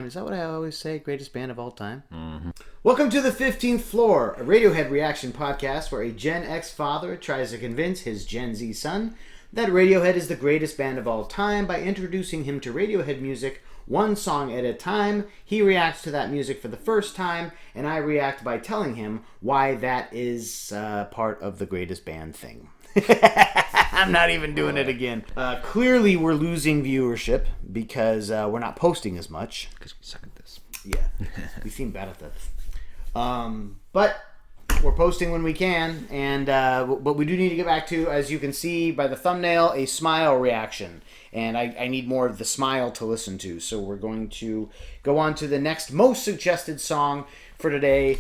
Is that what I always say? Greatest band of all time? Mm-hmm. Welcome to the 15th Floor, a Radiohead reaction podcast where a Gen X father tries to convince his Gen Z son that Radiohead is the greatest band of all time by introducing him to Radiohead music one song at a time. He reacts to that music for the first time, and I react by telling him why that is part of the greatest band thing. I'm not even doing it again. Clearly, we're losing viewership because we're not posting as much. Because we suck at this. Yeah, we seem bad at that. But we're posting when we can, and but we do need to get back to, as you can see by the thumbnail, a smile reaction. And I need more of the smile to listen to. So we're going to go on to the next most suggested song for today,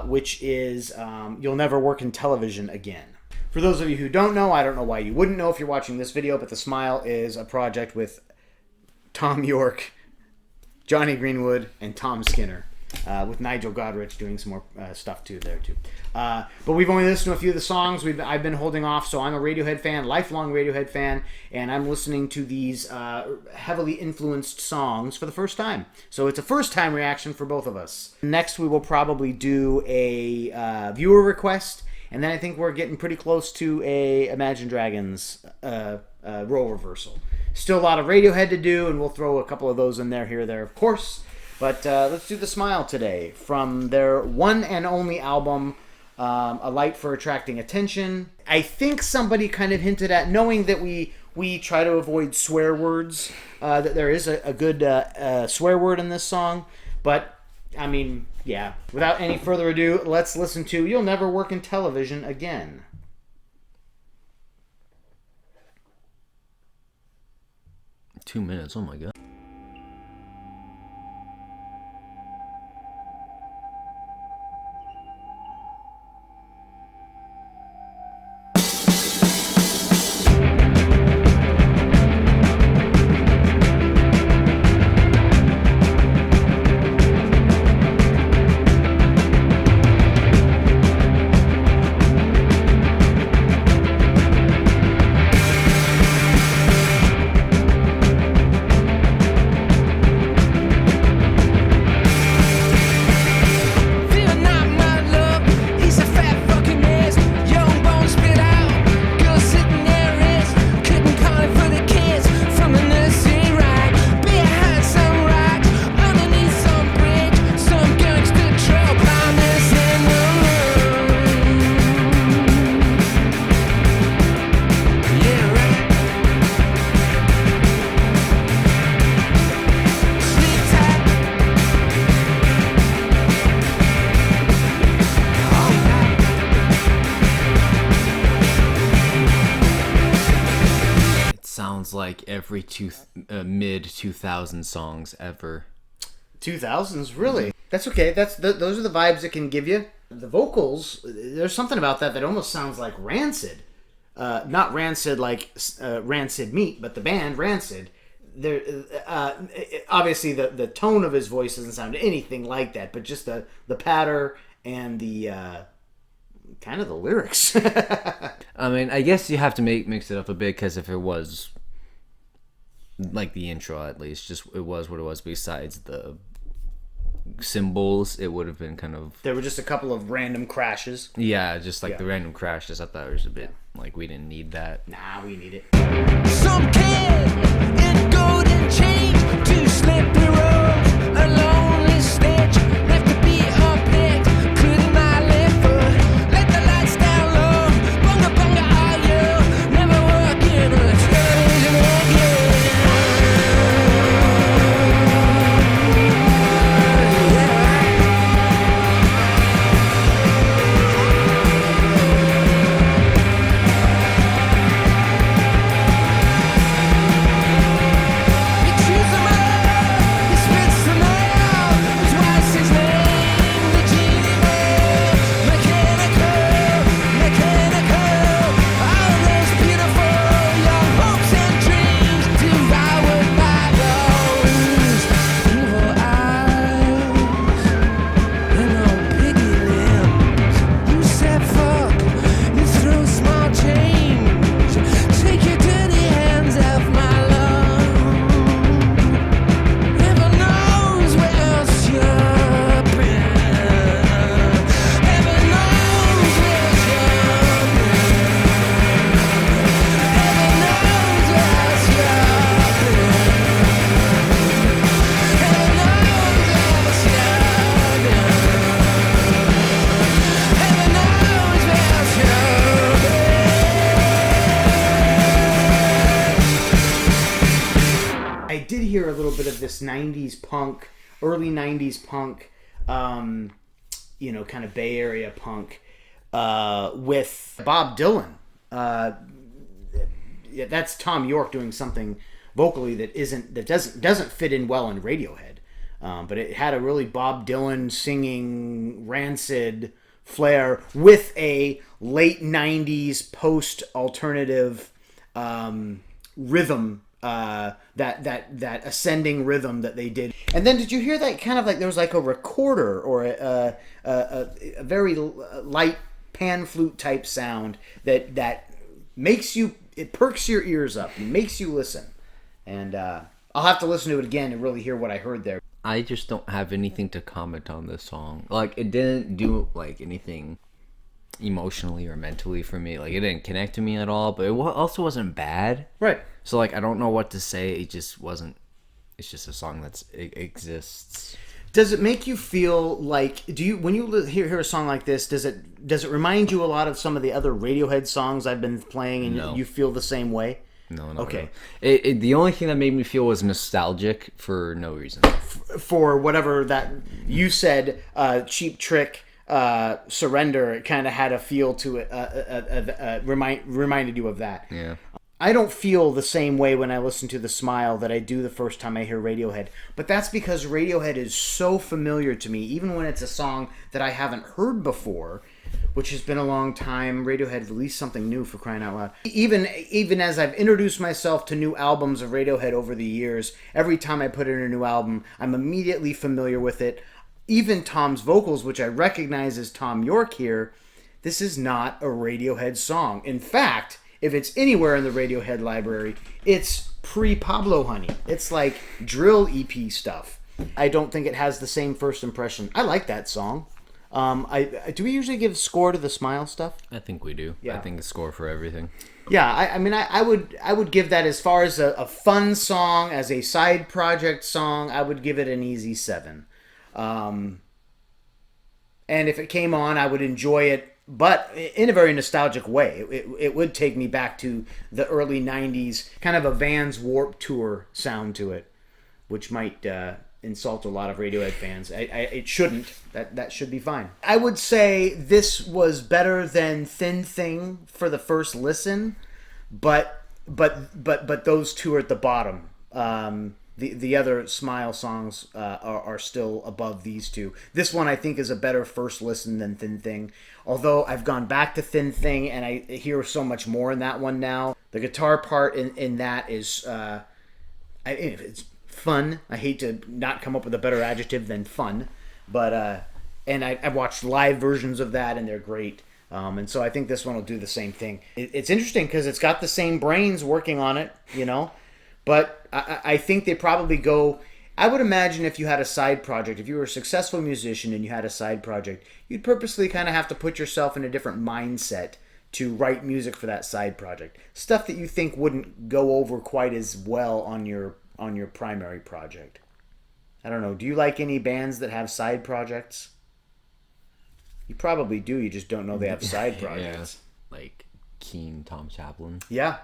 which is You'll Never Work in Television Again. For those of you who don't know, I don't know why you wouldn't know if you're watching this video, but The Smile is a project with Tom York, Johnny Greenwood, and Tom Skinner, with Nigel Godrich doing some more stuff too there too. But we've only listened to a few of the songs. I've been holding off, so I'm a Radiohead fan, lifelong Radiohead fan, and I'm listening to these heavily influenced songs for the first time. So it's a first-time reaction for both of us. Next, we will probably do a viewer request. And then I think we're getting pretty close to a Imagine Dragons role reversal. Still a lot of Radiohead to do, and we'll throw a couple of those in there, here or there, of course. But let's do The Smile today from their one and only album, A Light for Attracting Attention. I think somebody kind of hinted at, knowing that we try to avoid swear words, that there is a good swear word in this song. But, I mean, yeah. Without any further ado, let's listen to You'll Never Work in Television Again. Two minutes, oh my god. Sounds like every mid 2000 songs ever. 2000s, really? That's okay. Those are the vibes it can give you. The vocals, there's something about that almost sounds like Rancid. Not Rancid like Rancid Meat, but the band Rancid. There, obviously the tone of his voice doesn't sound anything like that, but just the patter and the kind of the lyrics. I mean, I guess you have to mix it up a bit, because if it was like the intro, at least, just it was what it was, besides the symbols, it would have been kind of, there were just a couple of random crashes. Yeah, just like the random crashes. I thought it was a bit like we didn't need that. Nah, we need it. Some kid in golden chains, two slippery roads, a lonely stitch, left to be unpicked, couldn't I live for, let the lights down low, bunga bunga are you, never work in a television again. You choose them all, this 90s punk, early 90s punk, you know, kind of Bay Area punk, with Bob Dylan. Yeah, that's Tom York doing something vocally that doesn't fit in well in Radiohead. But it had a really Bob Dylan singing Rancid flair with a late 90s post-alternative rhythm, that ascending rhythm that they did. And then did you hear that kind of like there was like a recorder or a very light pan flute type sound that makes you, it perks your ears up and makes you listen. And I'll have to listen to it again to really hear what I heard there. I just don't have anything to comment on this song. Like, it didn't do like anything emotionally or mentally for me. Like, it didn't connect to me at all, but it also wasn't bad. Right. So like, I don't know what to say. It just wasn't. It's just a song it exists. Does it make you feel like, when you hear a song like this, does it remind you a lot of some of the other Radiohead songs I've been playing, and No. you feel the same way? No. Okay. Really. The only thing that made me feel was nostalgic for no reason. For whatever that you said, Cheap Trick, Surrender, it kind of had a feel to it, reminded you of that. Yeah. I don't feel the same way when I listen to The Smile that I do the first time I hear Radiohead. But that's because Radiohead is so familiar to me, even when it's a song that I haven't heard before, which has been a long time. Radiohead released something new, for crying out loud. Even as I've introduced myself to new albums of Radiohead over the years, every time I put in a new album, I'm immediately familiar with it. Even Tom's vocals, which I recognize as Tom York here, this is not a Radiohead song. In fact, if it's anywhere in the Radiohead library, it's pre-Pablo Honey. It's like drill EP stuff. I don't think it has the same first impression. I like that song. Do we usually give score to the Smile stuff? I think we do. Yeah. I think a score for everything. Yeah, I would give that, as far as a fun song, as a side project song, I would give it an easy 7. And if it came on, I would enjoy it, but in a very nostalgic way. It would take me back to the early 90s, kind of a Vans Warped Tour sound to it, which might insult a lot of Radiohead fans. It shouldn't. That should be fine. I would say this was better than Thin Thing for the first listen, but those two are at the bottom. The other Smile songs are still above these two. This one I think is a better first listen than Thin Thing. Although I've gone back to Thin Thing and I hear so much more in that one now. The guitar part in that is it's fun. I hate to not come up with a better adjective than fun, but and I've watched live versions of that and they're great. And so I think this one will do the same thing. It's interesting because it's got the same brains working on it, you know. But I think they probably go... I would imagine if you had a side project, if you were a successful musician and you had a side project, you'd purposely kind of have to put yourself in a different mindset to write music for that side project. Stuff that you think wouldn't go over quite as well on your primary project. I don't know. Do you like any bands that have side projects? You probably do. You just don't know they have side projects. Yeah. Like Keen, Tom Chaplin. Yeah.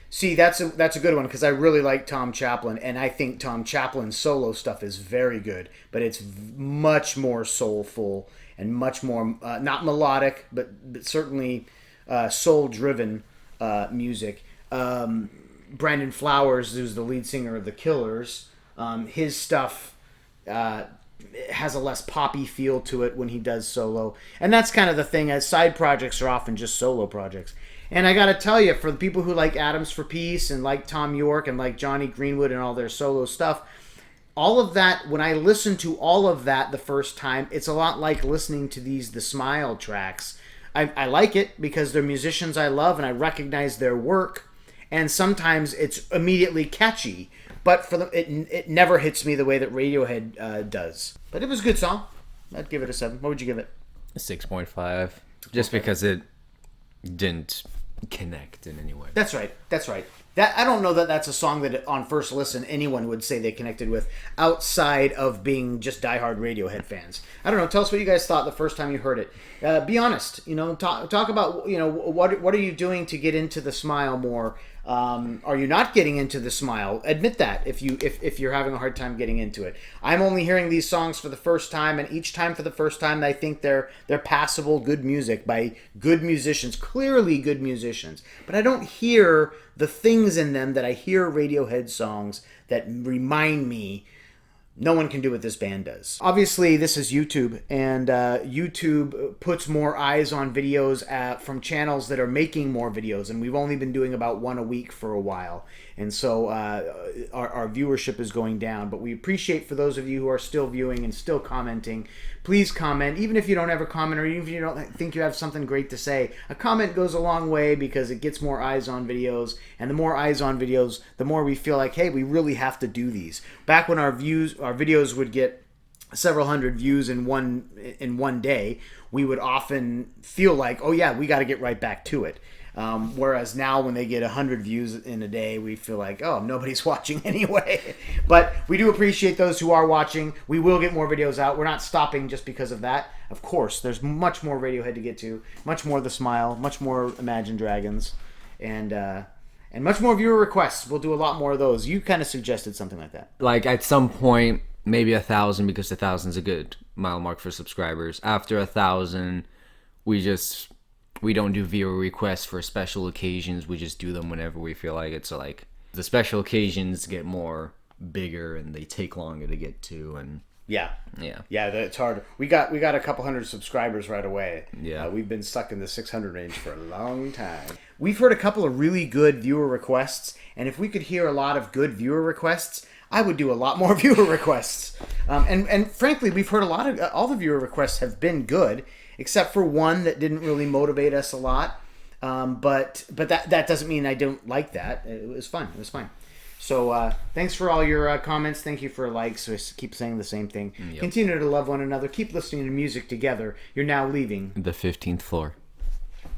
See, that's a good one because I really like Tom Chaplin, and I think Tom Chaplin's solo stuff is very good, but it's much more soulful and much more not melodic, but certainly soul-driven music. Brandon Flowers, who's the lead singer of The Killers, his stuff has a less poppy feel to it when he does solo, and that's kind of the thing. As side projects are often just solo projects. And I gotta tell you, for the people who like Atoms for Peace and like Tom York and like Johnny Greenwood and all their solo stuff, all of that, when I listen to all of that the first time, it's a lot like listening to The Smile tracks. I like it because they're musicians I love and I recognize their work, and sometimes it's immediately catchy, but it never hits me the way that Radiohead does. But it was a good song. I'd give it a 7. What would you give it? 6.5. Just because it didn't connect in any way. That's right. That I don't know that that's a song that on first listen anyone would say they connected with outside of being just diehard Radiohead fans. I don't know. Tell us what you guys thought the first time you heard it. Be honest. You know, talk about, you know, what are you doing to get into The Smile more? Are you not getting into the smile? Admit that if you're having a hard time getting into it. I'm only hearing these songs for the first time, and each time for the first time, I think they're passable, good music by good musicians, clearly good musicians. But I don't hear the things in them that I hear Radiohead songs that remind me no one can do what this band does. Obviously, this is YouTube, and YouTube puts more eyes on videos from channels that are making more videos, and we've only been doing about one a week for a while. And so our viewership is going down. But we appreciate for those of you who are still viewing and still commenting. Please comment, even if you don't ever comment or even if you don't think you have something great to say. A comment goes a long way because it gets more eyes on videos. And the more eyes on videos, the more we feel like, hey, we really have to do these. Back when our videos would get several hundred views in one day, we would often feel like, oh yeah, we got to get right back to it. Whereas now when they get 100 views in a day, we feel like, oh, nobody's watching anyway. But we do appreciate those who are watching. We will get more videos out. We're not stopping just because of that. Of course, there's much more Radiohead to get to. Much more The Smile. Much more Imagine Dragons. And much more viewer requests. We'll do a lot more of those. You kind of suggested something like that. Like at some point, maybe 1,000, because 1,000 is a good mile mark for subscribers. After 1,000, we don't do viewer requests for special occasions. We just do them whenever we feel like it. So like the special occasions get more bigger and they take longer to get to. And yeah, that's hard. We got a couple hundred subscribers right away. Yeah, we've been stuck in the 600 range for a long time. We've heard a couple of really good viewer requests, and if we could hear a lot of good viewer requests, I would do a lot more viewer requests. And frankly, we've heard a lot of all the viewer requests have been good, except for one that didn't really motivate us a lot. But that doesn't mean I don't like that. It was fun. It was fine. So thanks for all your comments. Thank you for likes. I keep saying the same thing. Yep. Continue to love one another. Keep listening to music together. You're now leaving the 15th floor.